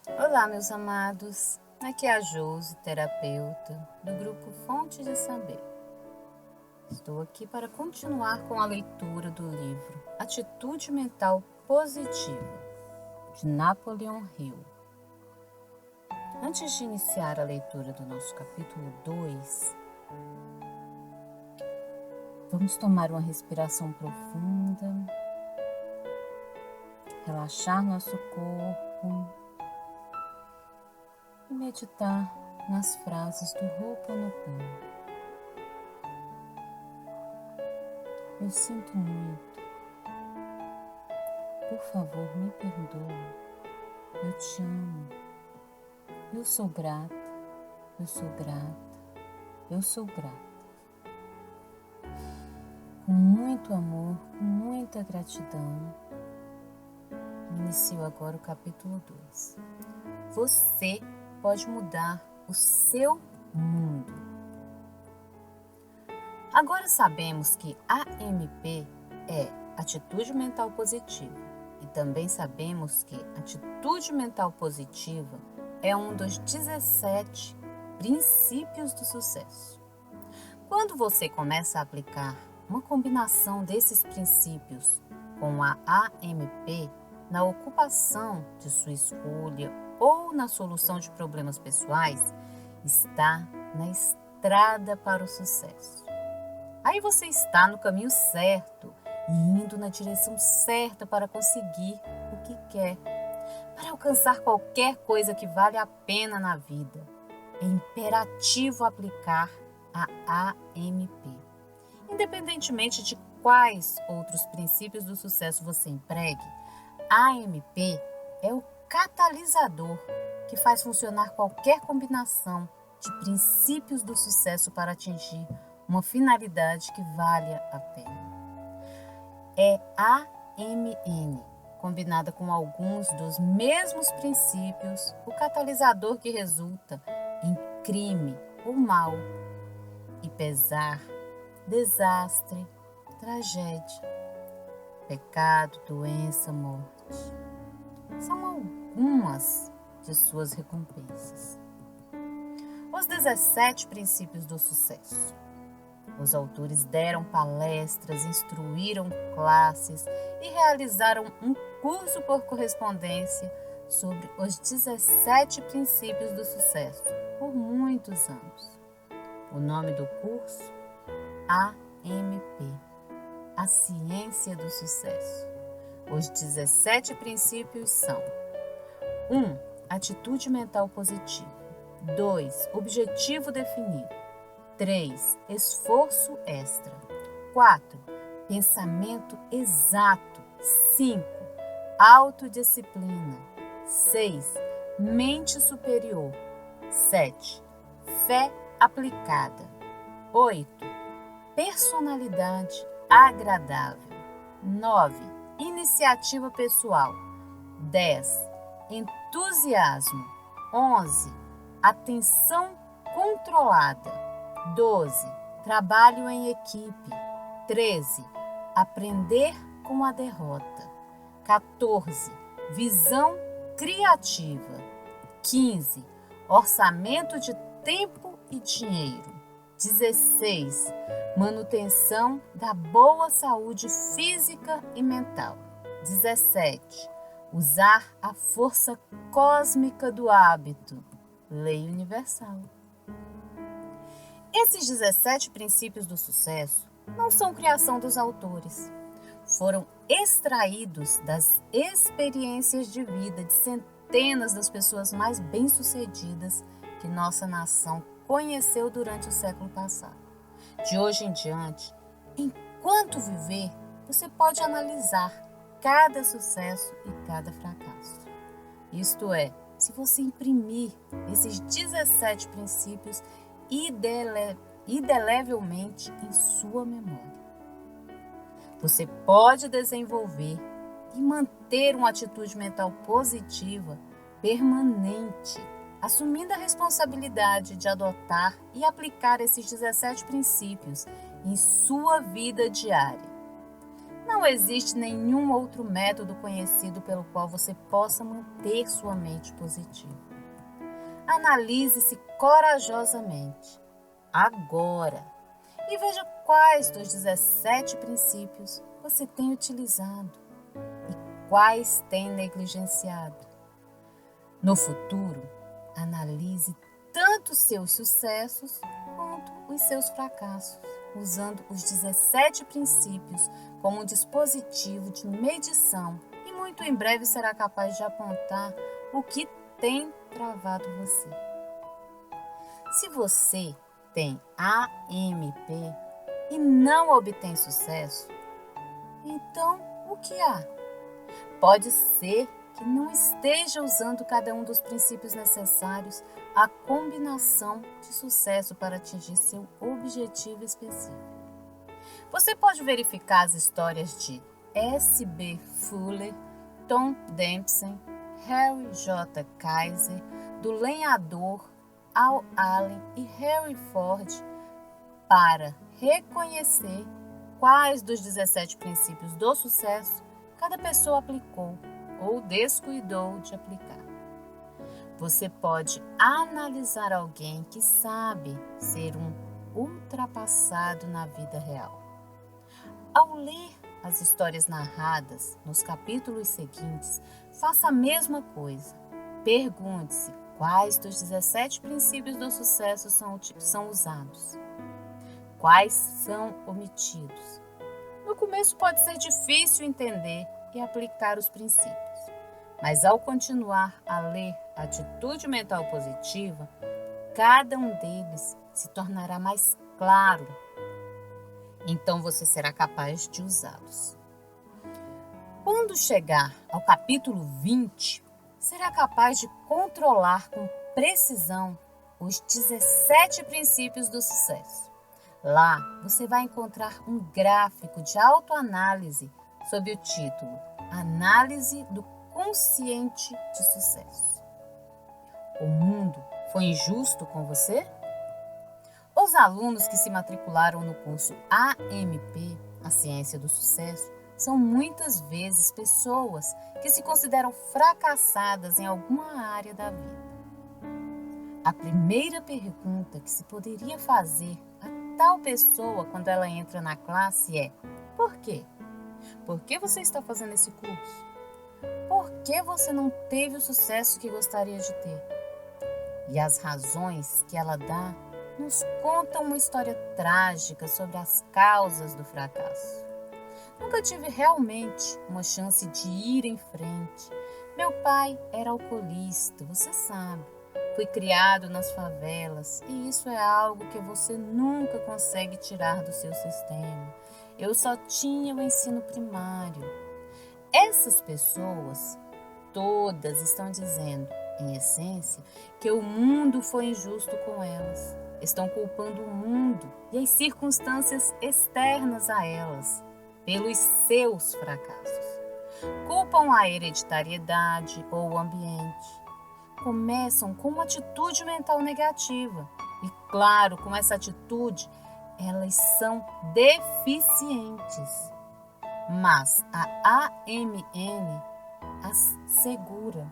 Olá, meus amados. Aqui é a Josi, terapeuta do grupo Fonte de Saber. Estou aqui para continuar com a leitura do livro Atitude Mental Positiva, de Napoleon Hill. Antes de iniciar a leitura do nosso capítulo 2, vamos tomar uma respiração profunda, relaxar nosso corpo e meditar nas frases do Ho'oponopono. Eu sinto muito. Por favor, me perdoe. Eu te amo. Eu sou grata. Eu sou grata. Eu sou grata. Com muito amor, com muita gratidão, inicio agora o capítulo 2. Você pode mudar o seu mundo. Agora sabemos que AMP é atitude mental positiva e também sabemos que atitude mental positiva é um dos 17 princípios do sucesso. Quando você começa a aplicar uma combinação desses princípios com a AMP na ocupação de sua escolha ou na solução de problemas pessoais, está na estrada para o sucesso. Aí você está no caminho certo e indo na direção certa para conseguir o que quer, para alcançar qualquer coisa que vale a pena na vida. É imperativo aplicar a AMP. Independentemente de quais outros princípios do sucesso você empregue, a AMP é o catalisador que faz funcionar qualquer combinação de princípios do sucesso para atingir uma finalidade que valha a pena. É a AMN, combinada com alguns dos mesmos princípios, o catalisador que resulta em crime ou mal, e pesar, desastre, tragédia, pecado, doença, morte. São algumas de suas recompensas. Os 17 princípios do sucesso. Os autores deram palestras, instruíram classes e realizaram um curso por correspondência sobre os 17 princípios do sucesso por muitos anos. O nome do curso? AMP, a ciência do sucesso. Os 17 princípios são: 1. Atitude mental positiva. 2. Objetivo definido. 3. Esforço extra. 4. Pensamento exato. 5. Autodisciplina. 6. Mente superior. 7. Fé aplicada. 8. Personalidade agradável. 9. Iniciativa pessoal. 10. Entusiasmo. 11. Atenção controlada. 12. Trabalho em equipe. 13. Aprender com a derrota. 14. Visão criativa. 15. Orçamento de tempo e dinheiro. 16. Manutenção da boa saúde física e mental. 17. Usar a força cósmica do hábito. Lei universal. Esses 17 princípios do sucesso não são criação dos autores. Foram extraídos das experiências de vida de centenas das pessoas mais bem-sucedidas que nossa nação conheceu durante o século passado. De hoje em diante, enquanto viver, você pode analisar cada sucesso e cada fracasso. Isto é, se você imprimir esses 17 princípios indelevelmente em sua memória. Você pode desenvolver e manter uma atitude mental positiva permanente, assumindo a responsabilidade de adotar e aplicar esses 17 princípios em sua vida diária. Não Não existe nenhum outro método conhecido pelo qual você possa manter sua mente positiva. Analise-se corajosamente, agora, e veja quais dos 17 princípios você tem utilizado e quais tem negligenciado. No futuro, analise tanto seus sucessos quanto os seus fracassos, usando os 17 princípios como um dispositivo de medição e muito em breve será capaz de apontar o que tem travado você. Se você tem AMP e não obtém sucesso, então o que há? Pode ser que não esteja usando cada um dos princípios necessários à combinação de sucesso para atingir seu objetivo específico. Você pode verificar as histórias de S.B. Fuller, Tom Dempsey, Harry J. Kaiser, do lenhador Al Allen e Henry Ford para reconhecer quais dos 17 princípios do sucesso cada pessoa aplicou ou descuidou de aplicar. Você pode analisar alguém que sabe ser um ultrapassado na vida real. Ao ler as histórias narradas nos capítulos seguintes, faça a mesma coisa. Pergunte-se quais dos 17 princípios do sucesso são usados, quais são omitidos. No começo pode ser difícil entender e aplicar os princípios, mas ao continuar a ler Atitude Mental Positiva, cada um deles se tornará mais claro. Então você será capaz de usá-los. Quando chegar ao capítulo 20, será capaz de controlar com precisão os 17 princípios do sucesso. Lá você vai encontrar um gráfico de autoanálise sob o título Análise do Consciente de Sucesso. O mundo foi injusto com você? Os alunos que se matricularam no curso AMP, a Ciência do Sucesso, são muitas vezes pessoas que se consideram fracassadas em alguma área da vida. A primeira pergunta que se poderia fazer a tal pessoa quando ela entra na classe é: por quê? Por que você está fazendo esse curso? Por que você não teve o sucesso que gostaria de ter? E as razões que ela dá nos contam uma história trágica sobre as causas do fracasso. Nunca tive realmente uma chance de ir em frente. Meu pai era alcoolista, você sabe. Fui criado nas favelas e isso é algo que você nunca consegue tirar do seu sistema. Eu só tinha o ensino primário. Essas pessoas, todas estão dizendo, em essência, que o mundo foi injusto com elas. Estão culpando o mundo e as circunstâncias externas a elas pelos seus fracassos. Culpam a hereditariedade ou o ambiente. Começam com uma atitude mental negativa. E claro, com essa atitude, elas são deficientes. Mas a AMN as segura.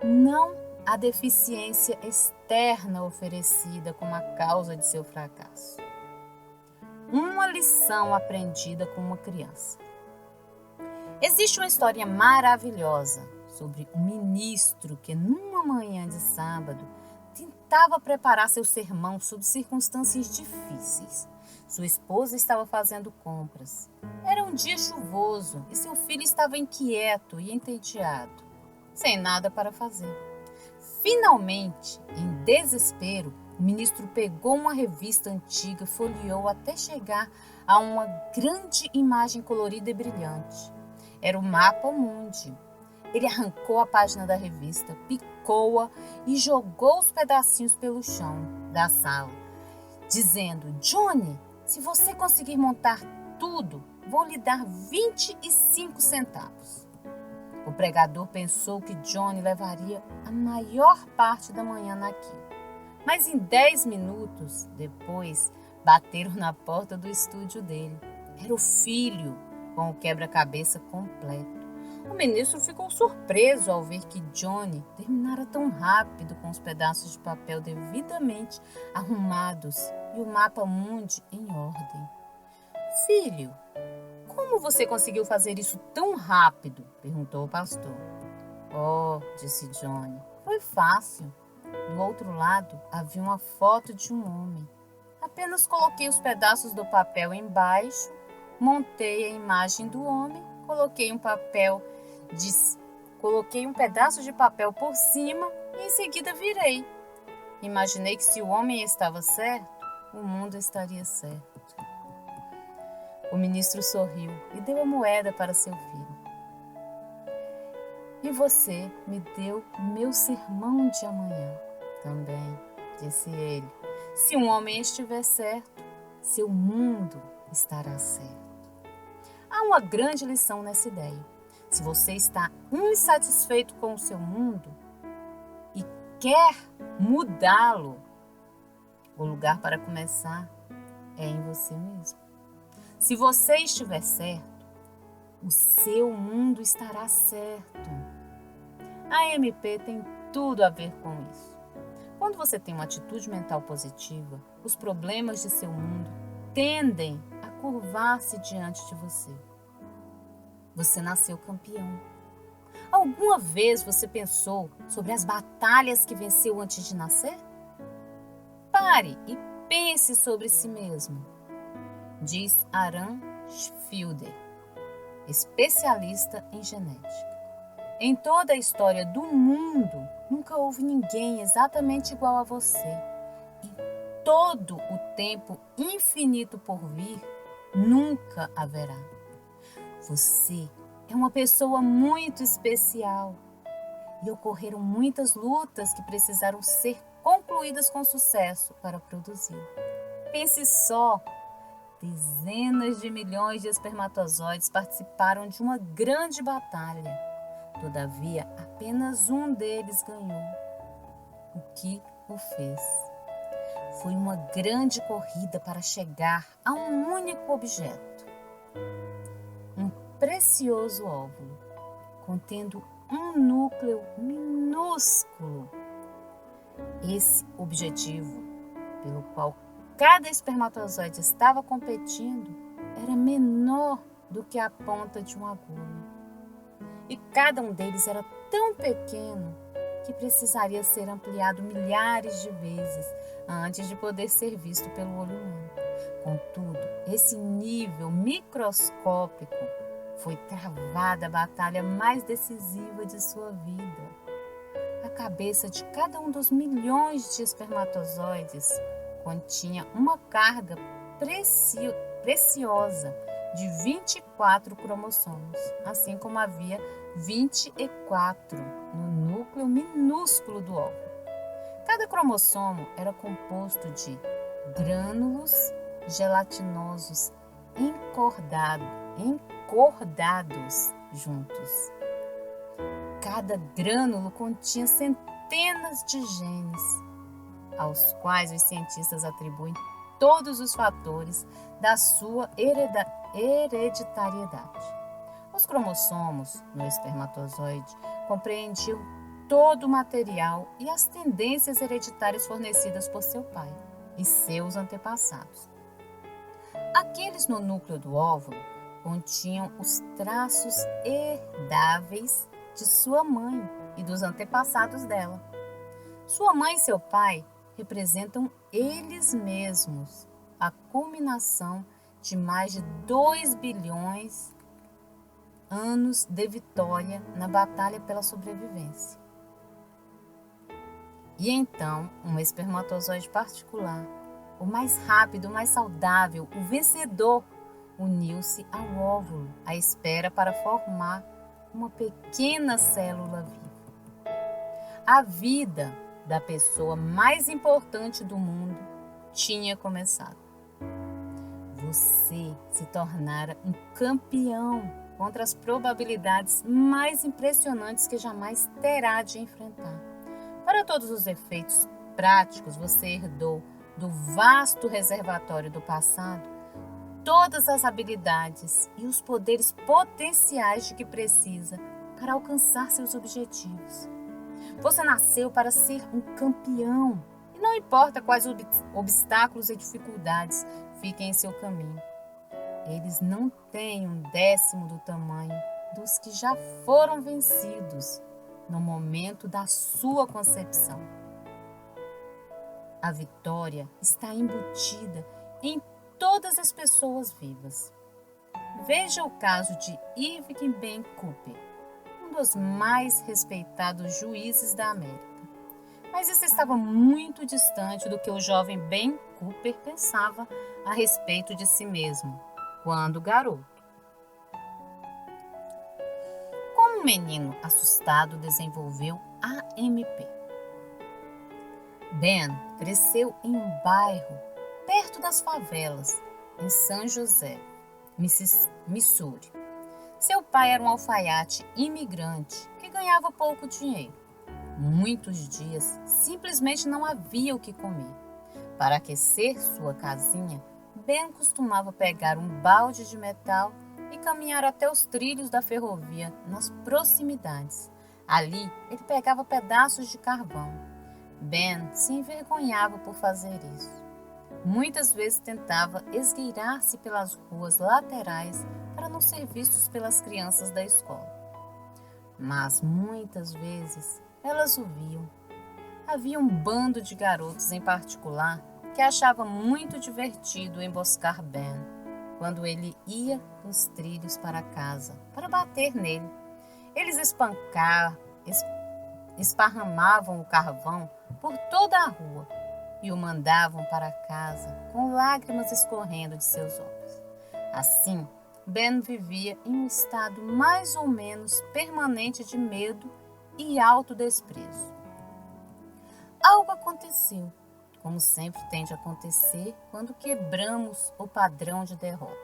Não a deficiência externa oferecida como a causa de seu fracasso. Uma lição aprendida com uma criança. Existe uma história maravilhosa sobre um ministro que, numa manhã de sábado, tentava preparar seu sermão sob circunstâncias difíceis. Sua esposa estava fazendo compras. Era um dia chuvoso e seu filho estava inquieto e entediado, sem nada para fazer. Finalmente, em desespero, o ministro pegou uma revista antiga, folheou até chegar a uma grande imagem colorida e brilhante. Era o Mapa Mundi. Ele arrancou a página da revista, picou-a e jogou os pedacinhos pelo chão da sala, dizendo: Johnny, se você conseguir montar tudo, vou lhe dar 25 centavos. O pregador pensou que Johnny levaria a maior parte da manhã naquilo. Mas em 10 minutos depois, bateram na porta do estúdio dele. Era o filho, com o quebra-cabeça completo. O ministro ficou surpreso ao ver que Johnny terminara tão rápido com os pedaços de papel devidamente arrumados e o mapa mundi em ordem. Filho, como você conseguiu fazer isso tão rápido? Perguntou o pastor. Oh, disse Johnny, foi fácil. Do outro lado havia uma foto de um homem. Apenas coloquei os pedaços do papel embaixo, montei a imagem do homem, coloquei um pedaço de papel por cima e em seguida virei. Imaginei que se o homem estava certo, o mundo estaria certo. O ministro sorriu e deu a moeda para seu filho. E você me deu meu sermão de amanhã também, disse ele. Se um homem estiver certo, seu mundo estará certo. Há uma grande lição nessa ideia. Se você está insatisfeito com o seu mundo e quer mudá-lo, o lugar para começar é em você mesmo. Se você estiver certo, o seu mundo estará certo. A MP tem tudo a ver com isso. Quando você tem uma atitude mental positiva, os problemas de seu mundo tendem a curvar-se diante de você. Você nasceu campeão. Alguma vez você pensou sobre as batalhas que venceu antes de nascer? Pare e pense sobre si mesmo, diz Aran Fielder, especialista em genética. Em toda a história do mundo, nunca houve ninguém exatamente igual a você. Em todo o tempo infinito por vir, nunca haverá. Você é uma pessoa muito especial e ocorreram muitas lutas que precisaram ser concluídas com sucesso para produzir. Pense só, dezenas de milhões de espermatozoides participaram de uma grande batalha. Todavia, apenas um deles ganhou. O que o fez? Foi uma grande corrida para chegar a um único objeto. Um precioso óvulo, contendo um núcleo minúsculo. Esse objetivo, pelo qual cada espermatozoide estava competindo, era menor do que a ponta de uma agulha. E cada um deles era tão pequeno que precisaria ser ampliado milhares de vezes antes de poder ser visto pelo olho humano. Contudo, esse nível microscópico foi travada a batalha mais decisiva de sua vida. A cabeça de cada um dos milhões de espermatozoides continha uma carga preciosa de 24 cromossomos, assim como havia 24 no núcleo minúsculo do óvulo. Cada cromossomo era composto de grânulos gelatinosos encordados juntos. Cada grânulo continha centenas de genes, aos quais os cientistas atribuem todos os fatores da sua hereditariedade. Os cromossomos no espermatozoide compreendiam todo o material e as tendências hereditárias fornecidas por seu pai e seus antepassados. Aqueles no núcleo do óvulo continham os traços herdáveis de sua mãe e dos antepassados dela. Sua mãe e seu pai representam eles mesmos, a culminação de mais de 2 bilhões anos de vitória na batalha pela sobrevivência. E então, um espermatozoide particular, o mais rápido, o mais saudável, o vencedor, uniu-se ao óvulo, à espera para formar uma pequena célula viva. A vida da pessoa mais importante do mundo tinha começado. Você se tornara um campeão contra as probabilidades mais impressionantes que jamais terá de enfrentar. Para todos os efeitos práticos, você herdou do vasto reservatório do passado todas as habilidades e os poderes potenciais de que precisa para alcançar seus objetivos. Você nasceu para ser um campeão e não importa quais obstáculos e dificuldades fiquem em seu caminho. Eles não têm 1/10 do tamanho dos que já foram vencidos no momento da sua concepção. A vitória está embutida em todas as pessoas vivas. Veja o caso de Irving Ben Cooper, um dos mais respeitados juízes da América. Mas isso estava muito distante do que o jovem Ben Cooper pensava a respeito de si mesmo, quando garoto. Como um menino assustado desenvolveu AMP. Ben cresceu em um bairro perto das favelas, em San José, Missouri. Seu pai era um alfaiate imigrante que ganhava pouco dinheiro. Muitos dias simplesmente não havia o que comer. Para aquecer sua casinha, Ben costumava pegar um balde de metal e caminhar até os trilhos da ferrovia nas proximidades. Ali, ele pegava pedaços de carvão. Ben se envergonhava por fazer isso. Muitas vezes tentava esgueirar-se pelas ruas laterais para não ser visto pelas crianças da escola. Mas muitas vezes elas o viam. Havia um bando de garotos em particular que achava muito divertido emboscar Ben quando ele ia nos trilhos para casa, para bater nele. Eles esparramavam o carvão por toda a rua e o mandavam para casa com lágrimas escorrendo de seus olhos. Assim, Ben vivia em um estado mais ou menos permanente de medo e autodesprezo. Algo aconteceu, como sempre tende a acontecer quando quebramos o padrão de derrota.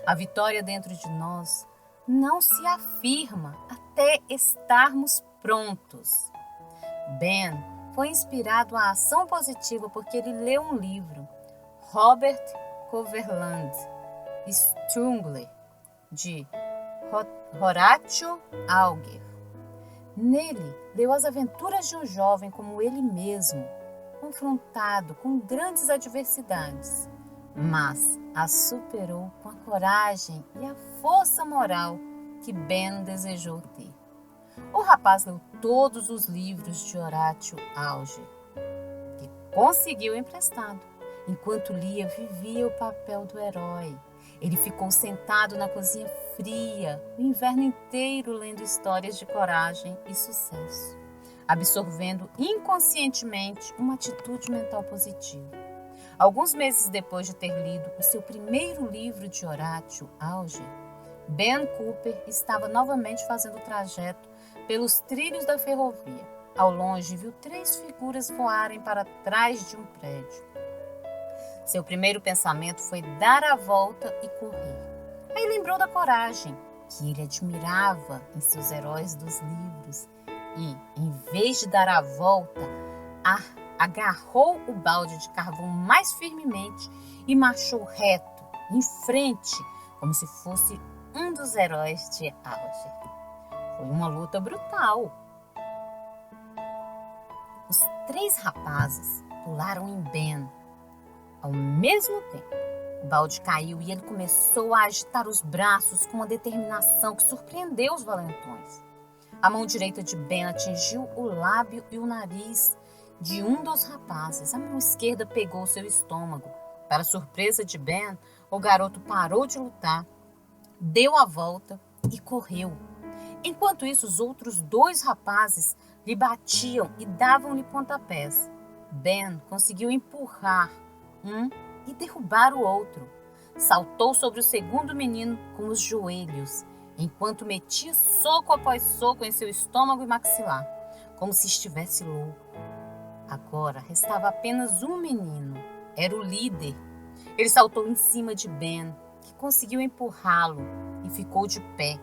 A vitória dentro de nós não se afirma até estarmos prontos. Ben foi inspirado à ação positiva porque ele leu um livro, Robert Coverland Strungler, de Horatio Alger. Nele, leu as aventuras de um jovem como ele mesmo, confrontado com grandes adversidades, mas as superou com a coragem e a força moral que Ben desejou ter. O rapaz leu todos os livros de Horatio Alger, que conseguiu emprestado. Enquanto lia, vivia o papel do herói. Ele ficou sentado na cozinha fria, o inverno inteiro lendo histórias de coragem e sucesso, absorvendo inconscientemente uma atitude mental positiva. Alguns meses depois de ter lido o seu primeiro livro de Horatio Alger, Ben Cooper estava novamente fazendo o trajeto pelos trilhos da ferrovia. Ao longe, viu 3 figuras voarem para trás de um prédio. Seu primeiro pensamento foi dar a volta e correr. Aí lembrou da coragem que ele admirava em seus heróis dos livros e, em vez de dar a volta, agarrou o balde de carvão mais firmemente e marchou reto, em frente, como se fosse um dos heróis de Alger. Foi uma luta brutal. Os 3 rapazes pularam em Ben ao mesmo tempo. O balde caiu e ele começou a agitar os braços com uma determinação que surpreendeu os valentões. A mão direita de Ben atingiu o lábio e o nariz de um dos rapazes. A mão esquerda pegou seu estômago. Para surpresa de Ben, o garoto parou de lutar, deu a volta e correu. Enquanto isso, os outros 2 rapazes lhe batiam e davam-lhe pontapés. Ben conseguiu empurrar um e derrubar o outro. Saltou sobre o segundo menino com os joelhos, enquanto metia soco após soco em seu estômago e maxilar, como se estivesse louco. Agora restava apenas um menino. Era o líder. Ele saltou em cima de Ben, que conseguiu empurrá-lo e ficou de pé.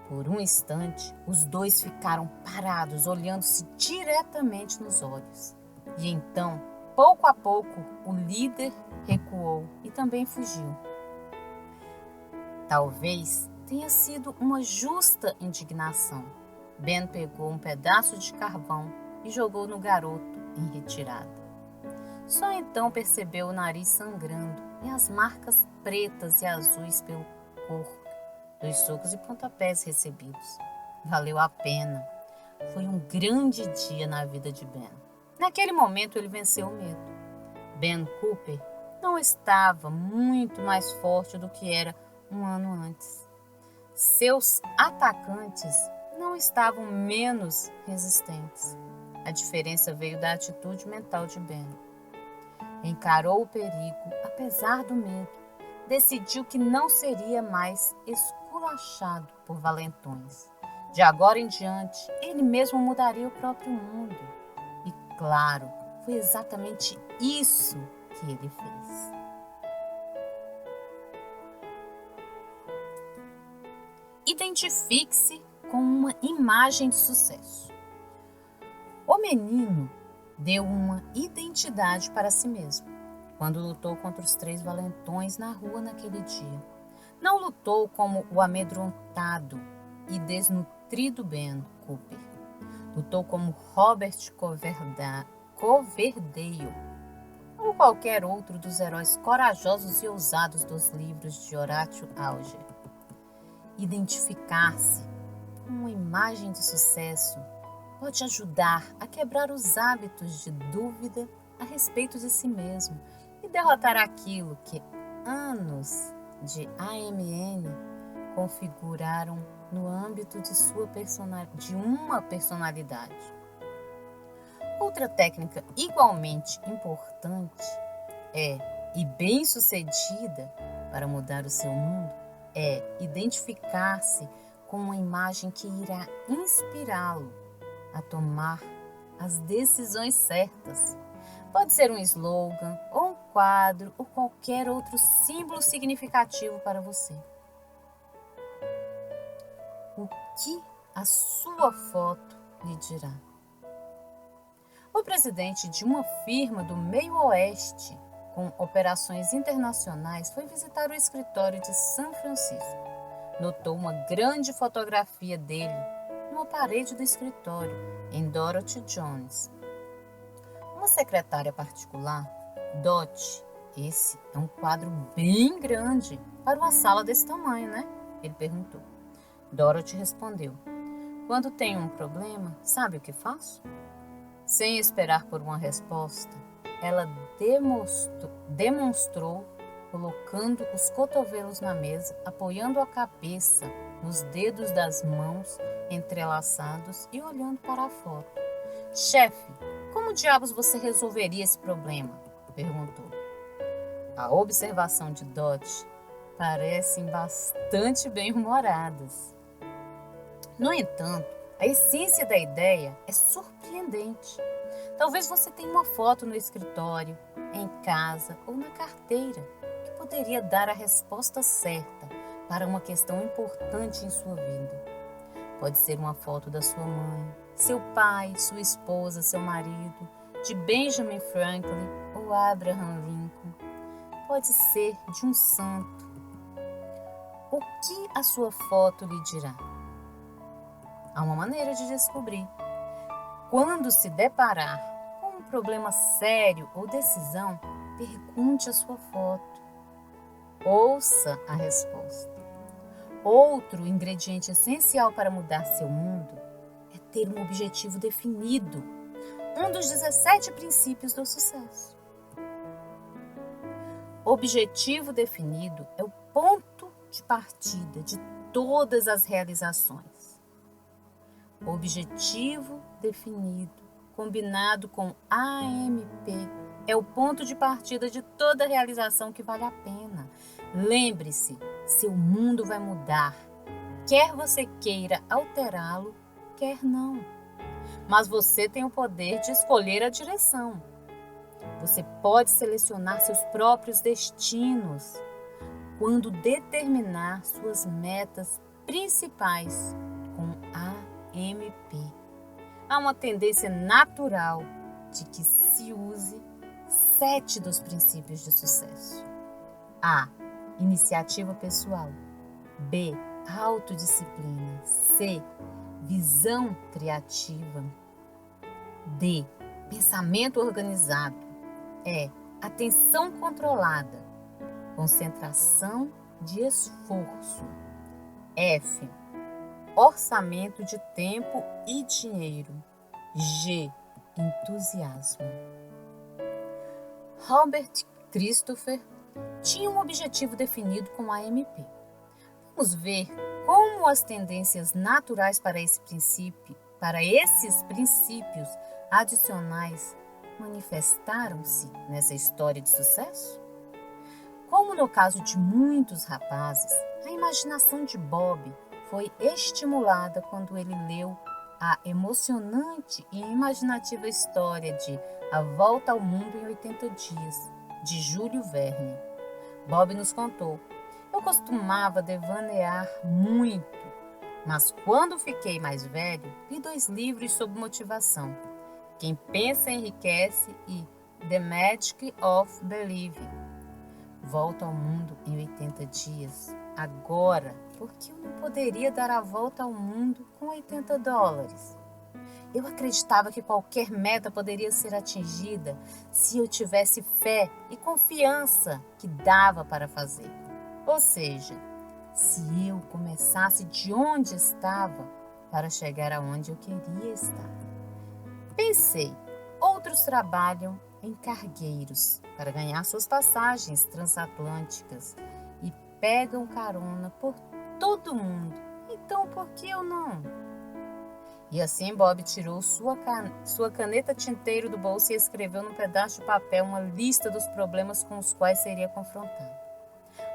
Por um instante, os 2 ficaram parados, olhando-se diretamente nos olhos. E então, pouco a pouco, o líder recuou e também fugiu. Talvez tenha sido uma justa indignação. Ben pegou um pedaço de carvão e jogou no garoto em retirada. Só então percebeu o nariz sangrando e as marcas pretas e azuis pelo corpo dos socos e pontapés recebidos. Valeu a pena. Foi um grande dia na vida de Ben. Naquele momento ele venceu o medo. Ben Cooper não estava muito mais forte do que era um ano antes. Seus atacantes não estavam menos resistentes. A diferença veio da atitude mental de Ben. Encarou o perigo, apesar do medo. Decidiu que não seria mais esculachado por valentões. De agora em diante, ele mesmo mudaria o próprio mundo. E, claro, foi exatamente isso que ele fez. Identifique-se com uma imagem de sucesso. O menino deu uma identidade para si mesmo quando lutou contra os 3 valentões na rua naquele dia. Não lutou como o amedrontado e desnutrido Ben Cooper. Lutou como Robert Coverdale ou qualquer outro dos heróis corajosos e ousados dos livros de Horatio Alger. Identificar-se com uma imagem de sucesso pode ajudar a quebrar os hábitos de dúvida a respeito de si mesmo e derrotar aquilo que anos de AMN configuraram no âmbito de uma personalidade. Outra técnica igualmente importante e bem-sucedida para mudar o seu mundo é identificar-se com uma imagem que irá inspirá-lo a tomar as decisões certas. Pode ser um slogan, ou um quadro, ou qualquer outro símbolo significativo para você. O que a sua foto lhe dirá? O presidente de uma firma do meio oeste com operações internacionais foi visitar o escritório de São Francisco. Notou uma grande fotografia dele numa parede do escritório, em Dorothy Jones. Uma secretária particular, Dot, esse é um quadro bem grande para uma sala desse tamanho, né? Ele perguntou. Dorothy respondeu, quando tenho um problema, sabe o que faço? Sem esperar por uma resposta, ela demonstrou colocando os cotovelos na mesa, apoiando a cabeça nos dedos das mãos entrelaçados e olhando para a foto. Chefe, como diabos você resolveria esse problema? Perguntou. A observação de Dot parecem bastante bem-humoradas. No entanto, a essência da ideia é surpreendente. Talvez você tenha uma foto no escritório, em casa ou na carteira que poderia dar a resposta certa para uma questão importante em sua vida. Pode ser uma foto da sua mãe, seu pai, sua esposa, seu marido, de Benjamin Franklin ou Abraham Lincoln. Pode ser de um santo. O que a sua foto lhe dirá? Há uma maneira de descobrir. Quando se deparar com um problema sério ou decisão, pergunte a sua foto. Ouça a resposta. Outro ingrediente essencial para mudar seu mundo é ter um objetivo definido, um dos 17 princípios do sucesso. Objetivo definido é o ponto de partida de todas as realizações. Objetivo definido, combinado com AMP, é o ponto de partida de toda realização que vale a pena. Lembre-se, seu mundo vai mudar, quer você queira alterá-lo, quer não. Mas você tem o poder de escolher a direção. Você pode selecionar seus próprios destinos quando determinar suas metas principais com AMP. Há uma tendência natural de que se use 7 dos princípios de sucesso. A. Iniciativa pessoal. B. Autodisciplina. C. Visão criativa. D. Pensamento organizado. E. Atenção controlada. Concentração de esforço. F. Orçamento de tempo e dinheiro. G. Entusiasmo. Robert Christopher tinha um objetivo definido com a AMP. Vamos ver como as tendências naturais para esses princípios adicionais manifestaram-se nessa história de sucesso? Como no caso de muitos rapazes, a imaginação de Bob foi estimulada quando ele leu a emocionante e imaginativa história de A Volta ao Mundo em 80 Dias, de Júlio Verne. Bob nos contou: eu costumava devanear muito, mas quando fiquei mais velho, li 2 livros sobre motivação, Quem Pensa Enriquece e The Magic of Believing. Volta ao mundo em 80 dias. Agora, por que eu não poderia dar a volta ao mundo com $80? Eu acreditava que qualquer meta poderia ser atingida se eu tivesse fé e confiança que dava para fazer. Ou seja, se eu começasse de onde estava para chegar aonde eu queria estar. Pensei, outros trabalham em cargueiros para ganhar suas passagens transatlânticas e pegam carona por todo mundo. Então, por que eu não? E assim Bob tirou sua caneta tinteiro do bolso e escreveu num pedaço de papel uma lista dos problemas com os quais seria confrontado.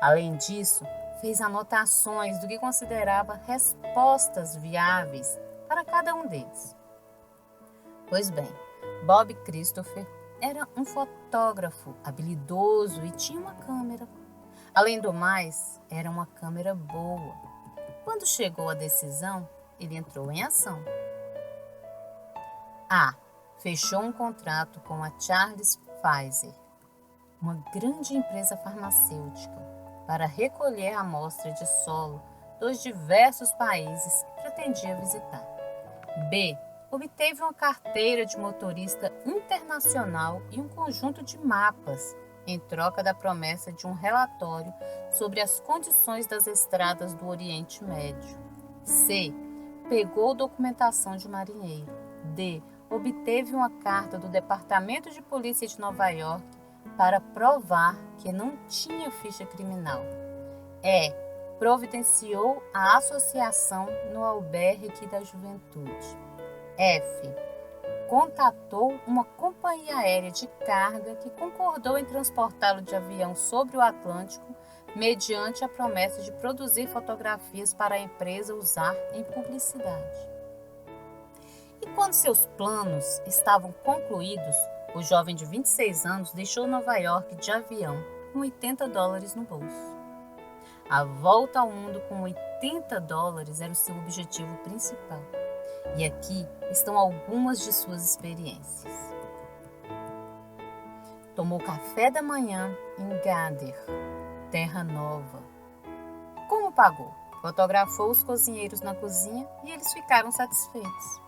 Além disso, fez anotações do que considerava respostas viáveis para cada um deles. Pois bem, Bob Christopher era um fotógrafo habilidoso e tinha uma câmera. Além do mais, era uma câmera boa. Quando chegou a decisão, ele entrou em ação. A. Fechou um contrato com a Charles Pfizer, uma grande empresa farmacêutica, para recolher a amostra de solo dos diversos países que pretendia visitar. B. Obteve uma carteira de motorista internacional e um conjunto de mapas, em troca da promessa de um relatório sobre as condições das estradas do Oriente Médio. C. Pegou documentação de marinheiro. D. Obteve uma carta do Departamento de Polícia de Nova York para provar que não tinha ficha criminal. E. Providenciou a associação no albergue da juventude. F. Contatou uma companhia aérea de carga que concordou em transportá-lo de avião sobre o Atlântico mediante a promessa de produzir fotografias para a empresa usar em publicidade. E quando seus planos estavam concluídos, o jovem de 26 anos deixou Nova York de avião com $80 no bolso. A volta ao mundo com $80 era o seu objetivo principal. E aqui estão algumas de suas experiências. Tomou café da manhã em Gander, Terra Nova. Como pagou? Fotografou os cozinheiros na cozinha e eles ficaram satisfeitos.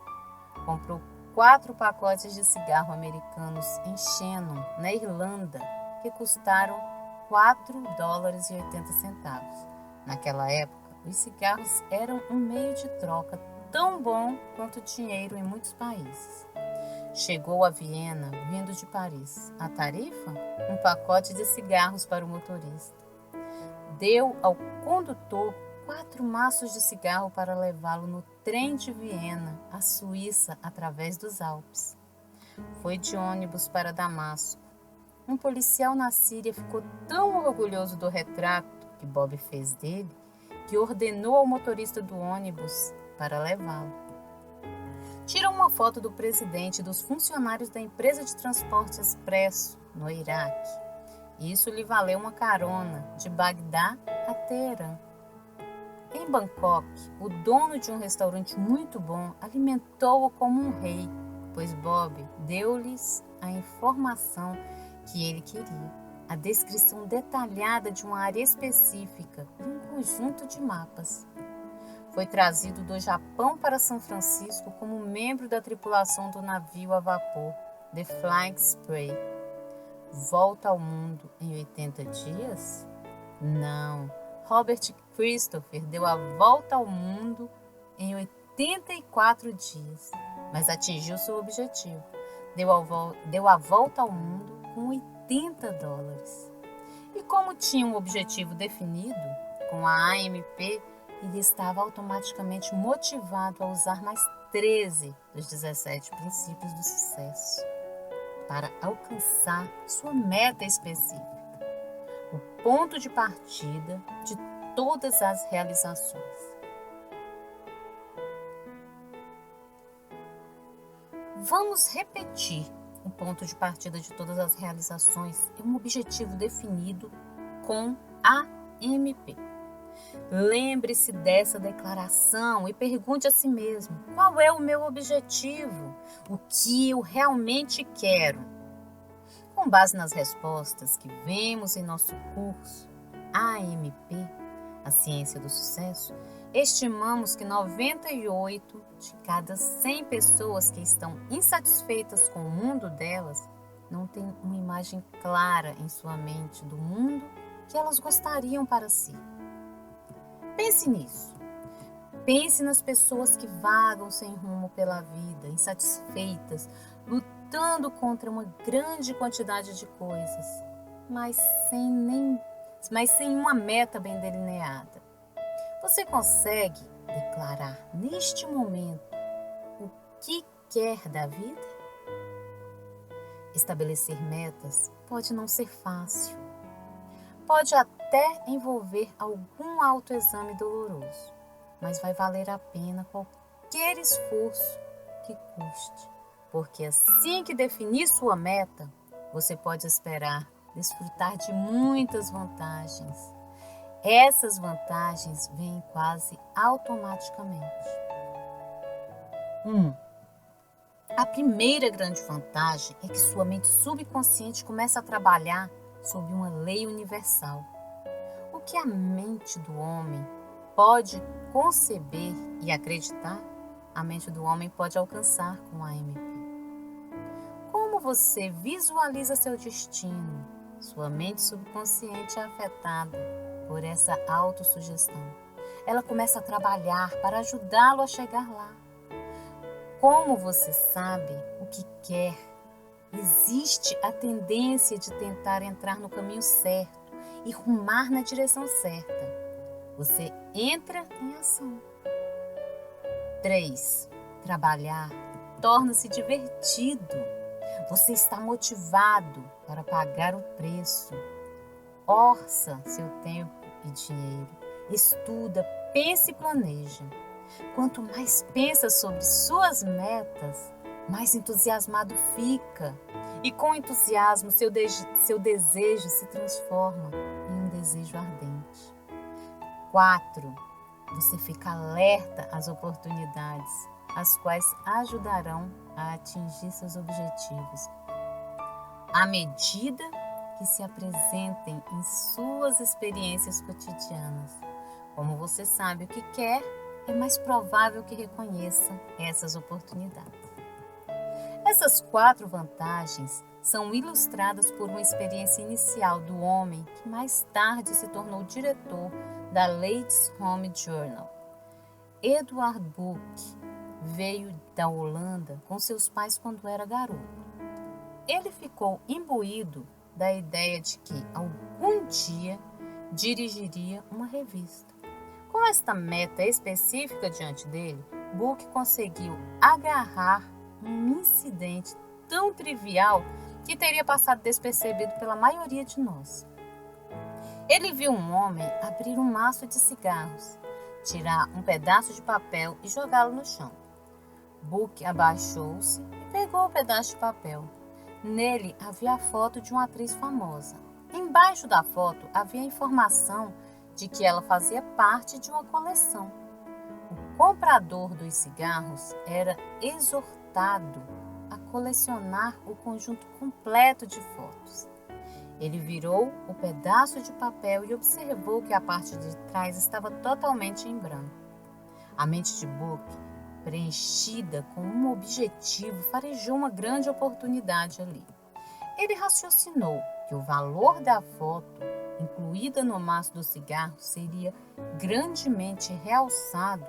Comprou 4 pacotes de cigarro americanos em Shannon, na Irlanda, que custaram $4,80. Naquela época, os cigarros eram um meio de troca tão bom quanto dinheiro em muitos países. Chegou a Viena, vindo de Paris. A tarifa? Um pacote de cigarros para o motorista. Deu ao condutor 4 maços de cigarro para levá-lo no trem de Viena, à Suíça, através dos Alpes. Foi de ônibus para Damasco. Um policial na Síria ficou tão orgulhoso do retrato que Bob fez dele, que ordenou ao motorista do ônibus para levá-lo. Tirou uma foto do presidente e dos funcionários da empresa de transporte expresso no Iraque. Isso lhe valeu uma carona de Bagdá a Teherã. Em Bangkok, o dono de um restaurante muito bom alimentou-o como um rei, pois Bob deu-lhes a informação que ele queria, a descrição detalhada de uma área específica e um conjunto de mapas. Foi trazido do Japão para São Francisco como membro da tripulação do navio a vapor The Flying Spray. Volta ao mundo em 80 dias? Não. Robert Christopher deu a volta ao mundo em 84 dias, mas atingiu seu objetivo. Deu a volta ao mundo com $80. E como tinha um objetivo definido, com a AMP, ele estava automaticamente motivado a usar mais 13 dos 17 princípios do sucesso para alcançar sua meta específica, o ponto de partida de todas as realizações. Vamos repetir. O ponto de partida de todas as realizações é um objetivo definido com AMP. Lembre-se dessa declaração e pergunte a si mesmo: qual é o meu objetivo? O que eu realmente quero? Com base nas respostas que vemos em nosso curso AMP, a Ciência do Sucesso, estimamos que 98 de cada 100 pessoas que estão insatisfeitas com o mundo delas não têm uma imagem clara em sua mente do mundo que elas gostariam para si. Pense nisso. Pense nas pessoas que vagam sem rumo pela vida, insatisfeitas, lutando contra uma grande quantidade de coisas, mas sem uma meta bem delineada. Você consegue declarar neste momento o que quer da vida? Estabelecer metas pode não ser fácil. Pode até envolver algum autoexame doloroso, mas vai valer a pena qualquer esforço que custe, porque assim que definir sua meta, você pode esperar desfrutar de muitas vantagens. Essas vantagens vêm quase automaticamente. 1. A primeira grande vantagem é que sua mente subconsciente começa a trabalhar sob uma lei universal. O que a mente do homem pode conceber e acreditar, a mente do homem pode alcançar com a AMP. Como você visualiza seu destino, sua mente subconsciente é afetada por essa autossugestão. Ela começa a trabalhar para ajudá-lo a chegar lá. Como você sabe o que quer, existe a tendência de tentar entrar no caminho certo e rumar na direção certa. Você entra em ação. 3. Trabalhar torna-se divertido. Você está motivado para pagar o preço. Orça seu tempo e dinheiro. Estuda, pensa e planeja. Quanto mais pensa sobre suas metas, mais entusiasmado fica. E com entusiasmo, seu desejo se transforma em um desejo ardente. 4. Você fica alerta às oportunidades, as quais ajudarão a atingir seus objetivos. À medida que se apresentem em suas experiências cotidianas. Como você sabe o que quer, é mais provável que reconheça essas oportunidades. Essas 4 vantagens são ilustradas por uma experiência inicial do homem que mais tarde se tornou diretor da Ladies' Home Journal. Edward Book veio da Holanda com seus pais quando era garoto. Ele ficou imbuído da ideia de que algum dia dirigiria uma revista. Com esta meta específica diante dele, Book conseguiu agarrar um incidente tão trivial que teria passado despercebido pela maioria de nós. Ele viu um homem abrir um maço de cigarros, tirar um pedaço de papel e jogá-lo no chão. Book abaixou-se e pegou o pedaço de papel. Nele havia a foto de uma atriz famosa. Embaixo da foto havia a informação de que ela fazia parte de uma coleção. O comprador dos cigarros era exortado a colecionar o conjunto completo de fotos. Ele virou o pedaço de papel e observou que a parte de trás estava totalmente em branco. A mente de Book, preenchida com um objetivo, farejou uma grande oportunidade ali. Ele raciocinou que o valor da foto, incluída no maço do cigarro, seria grandemente realçado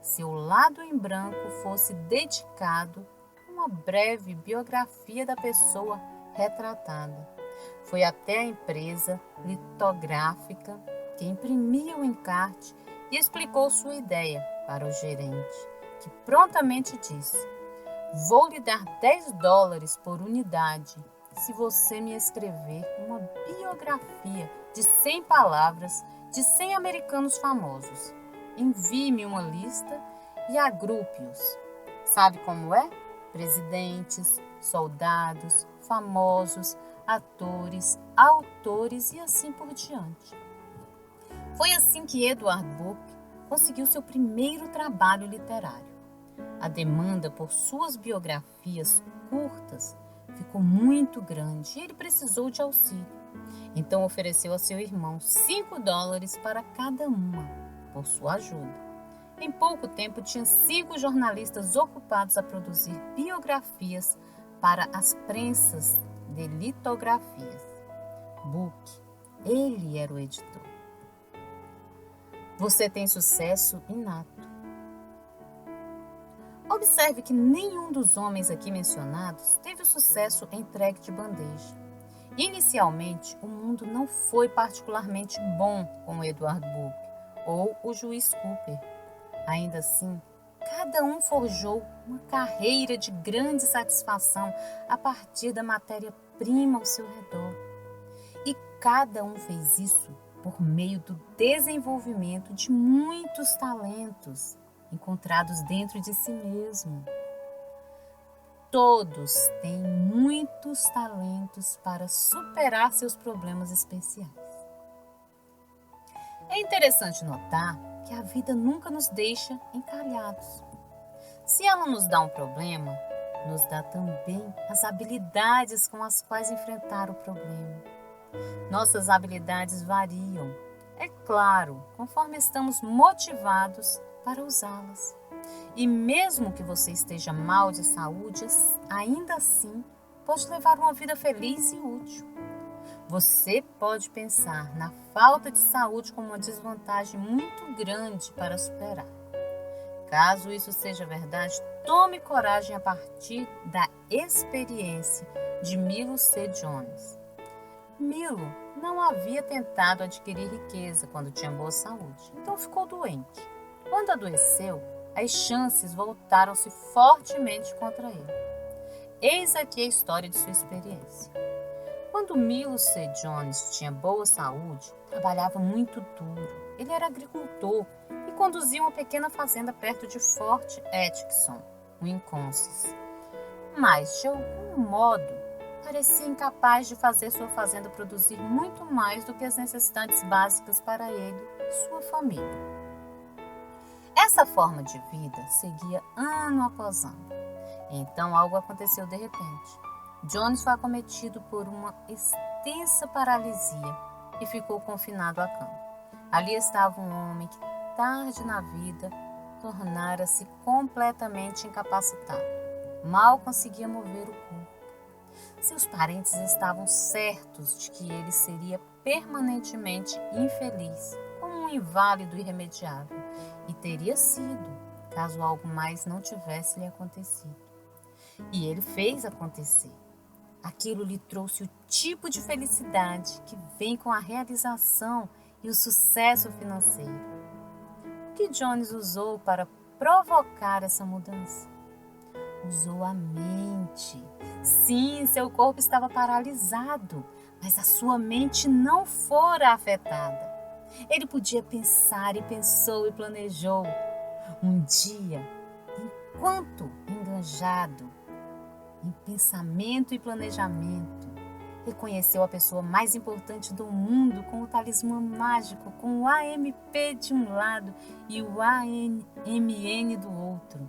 se o lado em branco fosse dedicado a uma breve biografia da pessoa retratada. Foi até a empresa litográfica que imprimia o encarte e explicou sua ideia para o gerente, que prontamente disse: "Vou lhe dar $10 por unidade se você me escrever uma biografia de 100 palavras de 100 americanos famosos. Envie-me uma lista e agrupe-os. Sabe como é? Presidentes, soldados, famosos, atores, autores e assim por diante." Foi assim que Edward Book conseguiu seu primeiro trabalho literário. A demanda por suas biografias curtas ficou muito grande e ele precisou de auxílio. Então ofereceu a seu irmão $5 para cada uma, por sua ajuda. Em pouco tempo, tinha 5 jornalistas ocupados a produzir biografias para as prensas de litografias. Book, ele era o editor. Você tem sucesso inato. Observe que nenhum dos homens aqui mencionados teve o sucesso entregue de bandeja. Inicialmente, o mundo não foi particularmente bom com Edward Book ou o juiz Cooper. Ainda assim, cada um forjou uma carreira de grande satisfação a partir da matéria-prima ao seu redor. E cada um fez isso por meio do desenvolvimento de muitos talentos encontrados dentro de si mesmo. Todos têm muitos talentos para superar seus problemas especiais. É interessante notar que a vida nunca nos deixa encalhados. Se ela nos dá um problema, nos dá também as habilidades com as quais enfrentar o problema. Nossas habilidades variam, é claro, conforme estamos motivados para usá-las. E mesmo que você esteja mal de saúde, ainda assim pode levar uma vida feliz e útil. Você pode pensar na falta de saúde como uma desvantagem muito grande para superar. Caso isso seja verdade, tome coragem a partir da experiência de Milo C. Jones. Milo não havia tentado adquirir riqueza quando tinha boa saúde, então ficou doente. Quando adoeceu, as chances voltaram-se fortemente contra ele. Eis aqui a história de sua experiência. Quando Milo C. Jones tinha boa saúde, trabalhava muito duro. Ele era agricultor e conduzia uma pequena fazenda perto de Fort Atkinson, Wisconsin. Mas, de algum modo, parecia incapaz de fazer sua fazenda produzir muito mais do que as necessidades básicas para ele e sua família. Essa forma de vida seguia ano após ano. Então algo aconteceu de repente. Jones foi acometido por uma extensa paralisia e ficou confinado à cama. Ali estava um homem que, tarde na vida, tornara-se completamente incapacitado. Mal conseguia mover o corpo. Seus parentes estavam certos de que ele seria permanentemente infeliz, como um inválido irremediável, e teria sido, caso algo mais não tivesse lhe acontecido. E ele fez acontecer. Aquilo lhe trouxe o tipo de felicidade que vem com a realização e o sucesso financeiro. O que Jones usou para provocar essa mudança? Usou a mente. Sim, seu corpo estava paralisado, mas a sua mente não fora afetada. Ele podia pensar e pensou e planejou. Um dia, enquanto enganjado em pensamento e planejamento, reconheceu a pessoa mais importante do mundo com o talismã mágico, com o AMP de um lado e o AMN do outro.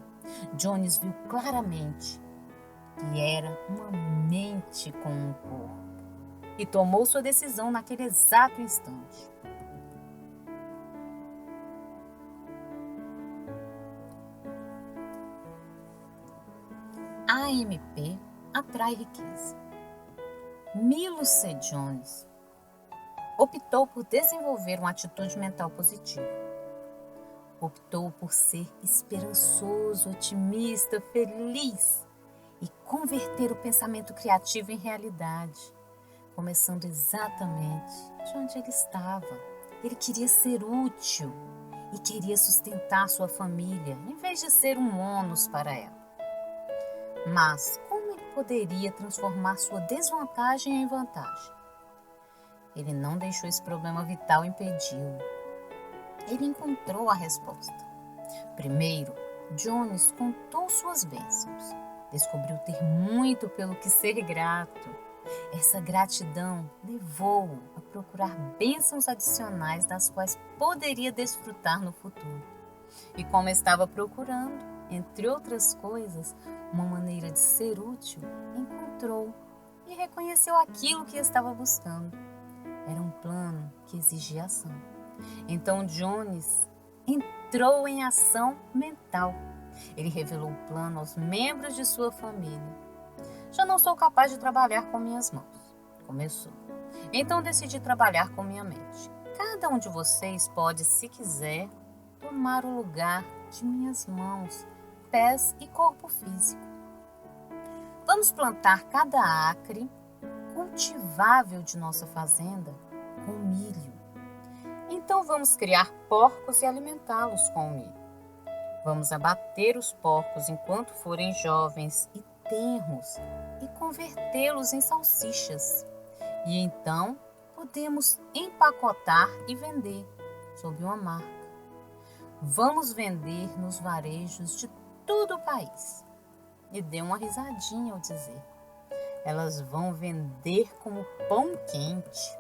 Jones viu claramente que era uma mente com um corpo. e tomou sua decisão naquele exato instante. AMP atrai riqueza. Milo C. Jones optou por desenvolver uma atitude mental positiva. Optou por ser esperançoso, otimista, feliz e converter o pensamento criativo em realidade, começando exatamente de onde ele estava. Ele queria ser útil e queria sustentar sua família, em vez de ser um ônus para ela. Mas como ele poderia transformar sua desvantagem em vantagem? Ele não deixou esse problema vital impedi-lo. Ele encontrou a resposta. Primeiro, Jones contou suas bênçãos. Descobriu ter muito pelo que ser grato. Essa gratidão levou-o a procurar bênçãos adicionais das quais poderia desfrutar no futuro. E como estava procurando, entre outras coisas, uma maneira de ser útil, encontrou e reconheceu aquilo que estava buscando. Era um plano que exigia ação. Então Jones entrou em ação mental. Ele revelou o plano aos membros de sua família. Já não sou capaz de trabalhar com minhas mãos. Começou. Então decidi trabalhar com minha mente. Cada um de vocês pode, se quiser, tomar o lugar de minhas mãos, pés e corpo físico. Vamos plantar cada acre cultivável de nossa fazenda com milho. Então vamos criar porcos e alimentá-los com o milho. Vamos abater os porcos enquanto forem jovens e tenros e convertê-los em salsichas. E então podemos empacotar e vender sob uma marca. Vamos vender nos varejos de todo o país. E deu uma risadinha ao dizer: elas vão vender como pão quente.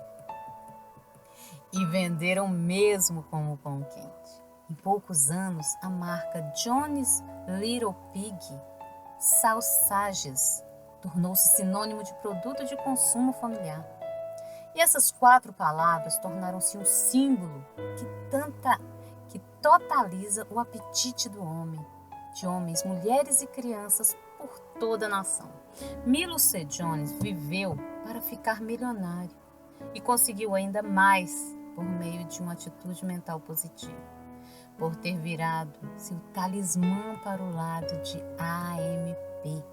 E venderam mesmo como pão quente. Em poucos anos, a marca Johnny's Little Pig Sausages tornou-se sinônimo de produto de consumo familiar. E essas 4 palavras tornaram-se um símbolo que totaliza o apetite do homem, de homens, mulheres e crianças por toda a nação. Milo C. Jones viveu para ficar milionário e conseguiu ainda mais por meio de uma atitude mental positiva, por ter virado seu talismã para o lado de AMP.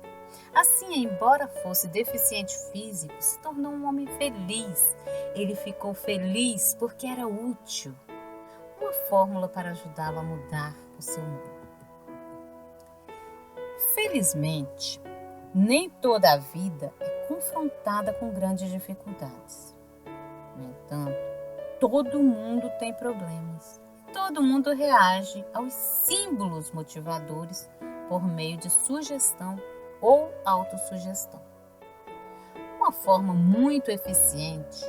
Assim, embora fosse deficiente físico, se tornou um homem feliz. Ele ficou feliz porque era útil. Uma fórmula para ajudá-lo a mudar o seu mundo. Felizmente, nem toda a vida é confrontada com grandes dificuldades. No entanto, todo mundo tem problemas. Todo mundo reage aos símbolos motivadores por meio de sugestão ou autossugestão. Uma forma muito eficiente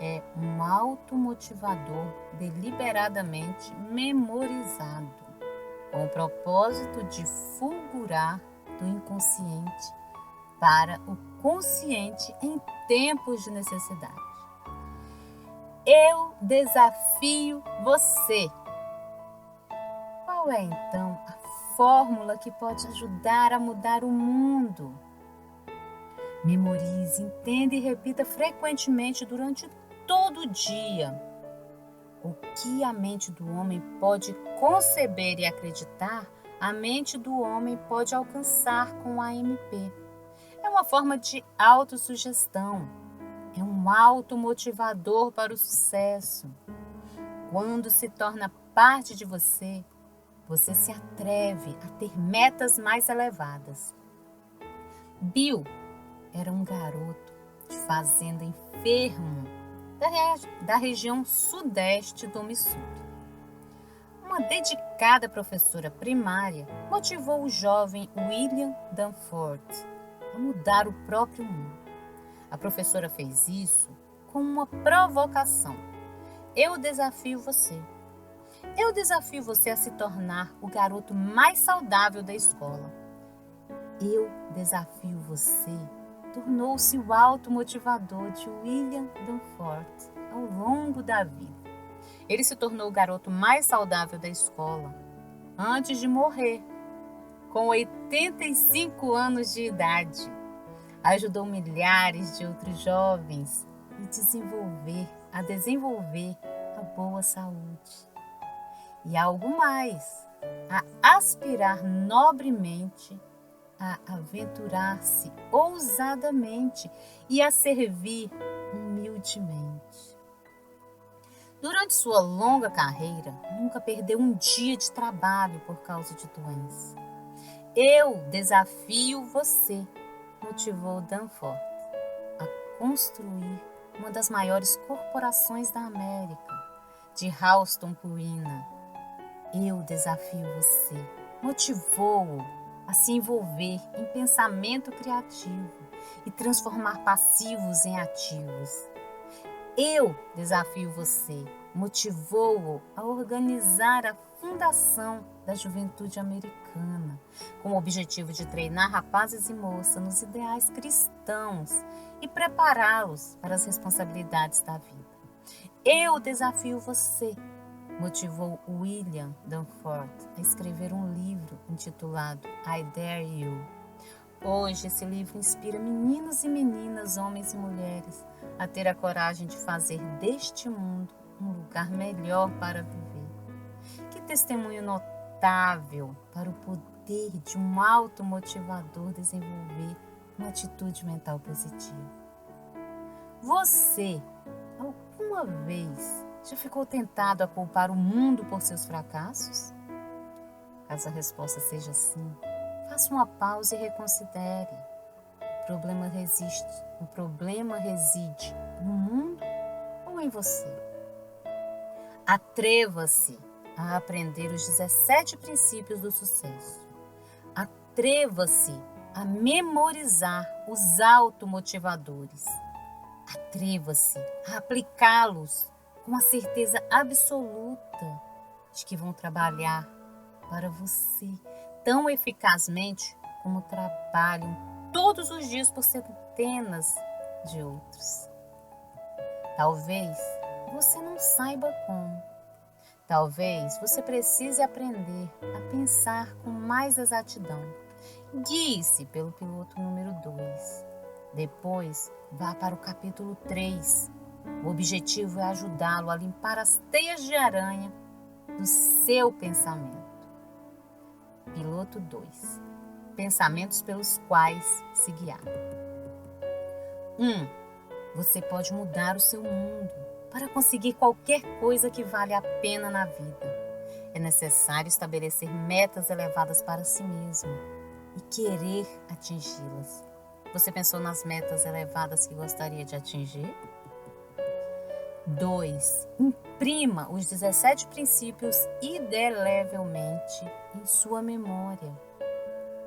é um automotivador deliberadamente memorizado, com o propósito de fulgurar do inconsciente para o consciente em tempos de necessidade. Eu desafio você. Qual é então a fórmula que pode ajudar a mudar o mundo? Memorize, entenda e repita frequentemente durante todo o dia. O que a mente do homem pode conceber e acreditar, a mente do homem pode alcançar com a AMP. É uma forma de autossugestão. É um automotivador para o sucesso. Quando se torna parte de você, você se atreve a ter metas mais elevadas. Bill era um garoto de fazenda enfermo da região sudeste do Missouri. Uma dedicada professora primária motivou o jovem William Danforth a mudar o próprio mundo. A professora fez isso com uma provocação. Eu desafio você. Eu desafio você a se tornar o garoto mais saudável da escola. Eu desafio você tornou-se o automotivador de William Danforth ao longo da vida. Ele se tornou o garoto mais saudável da escola antes de morrer, com 85 anos de idade. Ajudou milhares de outros jovens a desenvolver a boa saúde. E algo mais, a aspirar nobremente, a aventurar-se ousadamente e a servir humildemente. Durante sua longa carreira, nunca perdeu um dia de trabalho por causa de doença. Eu desafio você, motivou Danforth, a construir uma das maiores corporações da América, de Ralston Purina. Eu desafio você, motivou-o a se envolver em pensamento criativo e transformar passivos em ativos. Eu desafio você, motivou-o a organizar a Fundação da Juventude Americana, com o objetivo de treinar rapazes e moças nos ideais cristãos e prepará-los para as responsabilidades da vida. Eu desafio você, motivou William Danforth a escrever um livro intitulado I Dare You. Hoje, esse livro inspira meninos e meninas, homens e mulheres, a ter a coragem de fazer deste mundo um lugar melhor para viver. Que testemunho notável para o poder de um automotivador desenvolver uma atitude mental positiva. Você, alguma vez, já ficou tentado a culpar o mundo por seus fracassos? Caso a resposta seja sim, faça uma pausa e reconsidere. O problema reside no mundo ou em você? Atreva-se a aprender os 17 princípios do sucesso. Atreva-se a memorizar os automotivadores. Atreva-se a aplicá-los com a certeza absoluta de que vão trabalhar para você tão eficazmente como trabalham todos os dias por centenas de outros. Talvez você não saiba como. Talvez você precise aprender a pensar com mais exatidão. Guie-se pelo piloto número 2. Depois, vá para o capítulo 3. O objetivo é ajudá-lo a limpar as teias de aranha do seu pensamento. Piloto 2. Pensamentos pelos quais se guiar. 1. Você pode mudar o seu mundo para conseguir qualquer coisa que vale a pena na vida. É necessário estabelecer metas elevadas para si mesmo e querer atingi-las. Você pensou nas metas elevadas que gostaria de atingir? 2. Imprima os 17 princípios indelevelmente em sua memória.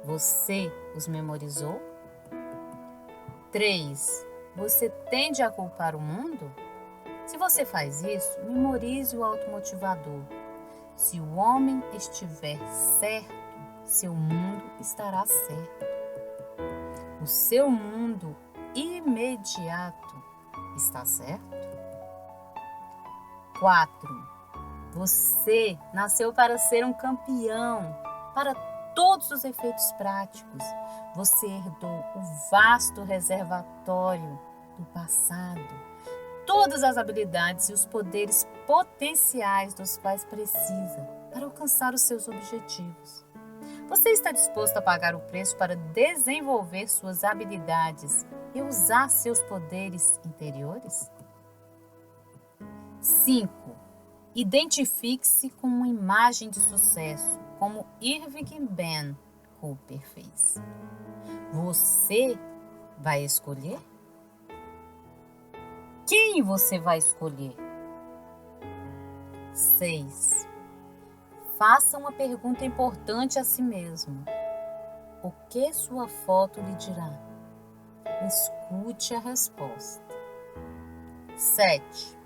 Você os memorizou? 3. Você tende a culpar o mundo? Se você faz isso, memorize o automotivador. Se o homem estiver certo, seu mundo estará certo. O seu mundo imediato está certo? 4. Você nasceu para ser um campeão, para todos os efeitos práticos. Você herdou o vasto reservatório do passado, todas as habilidades e os poderes potenciais dos quais precisa para alcançar os seus objetivos. Você está disposto a pagar o preço para desenvolver suas habilidades e usar seus poderes interiores? 5. Identifique-se com uma imagem de sucesso, como Irving Ben Cooper fez. Você vai escolher? Quem você vai escolher? 6. Faça uma pergunta importante a si mesmo. O que sua foto lhe dirá? Escute a resposta. 7.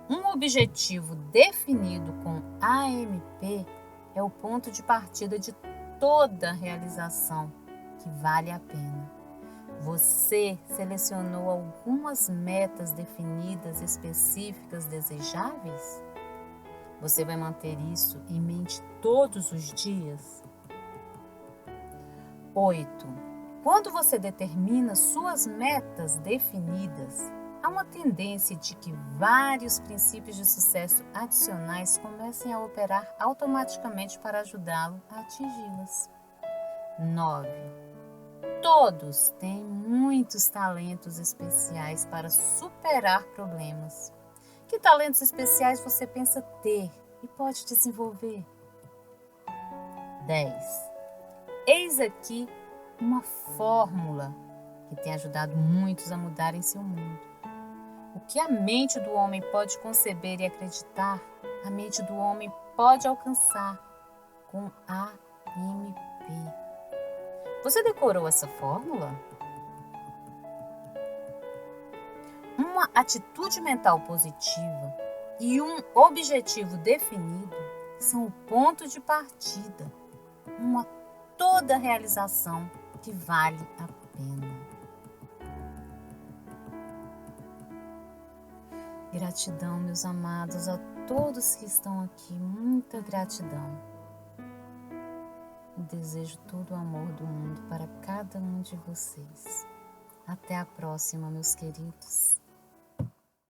Um objetivo definido com AMP é o ponto de partida de toda realização que vale a pena. Você selecionou algumas metas definidas, específicas, desejáveis? Você vai manter isso em mente todos os dias? 8. Quando você determina suas metas definidas, há uma tendência de que vários princípios de sucesso adicionais comecem a operar automaticamente para ajudá-lo a atingi-las. 9. Todos têm muitos talentos especiais para superar problemas. Que talentos especiais você pensa ter e pode desenvolver? 10. Eis aqui uma fórmula que tem ajudado muitos a mudarem seu mundo. O que a mente do homem pode conceber e acreditar, a mente do homem pode alcançar com AMP. Você decorou essa fórmula? Uma atitude mental positiva e um objetivo definido são o ponto de partida, uma toda realização que vale a pena. Gratidão, meus amados, a todos que estão aqui, muita gratidão. Desejo todo o amor do mundo para cada um de vocês. Até a próxima, meus queridos.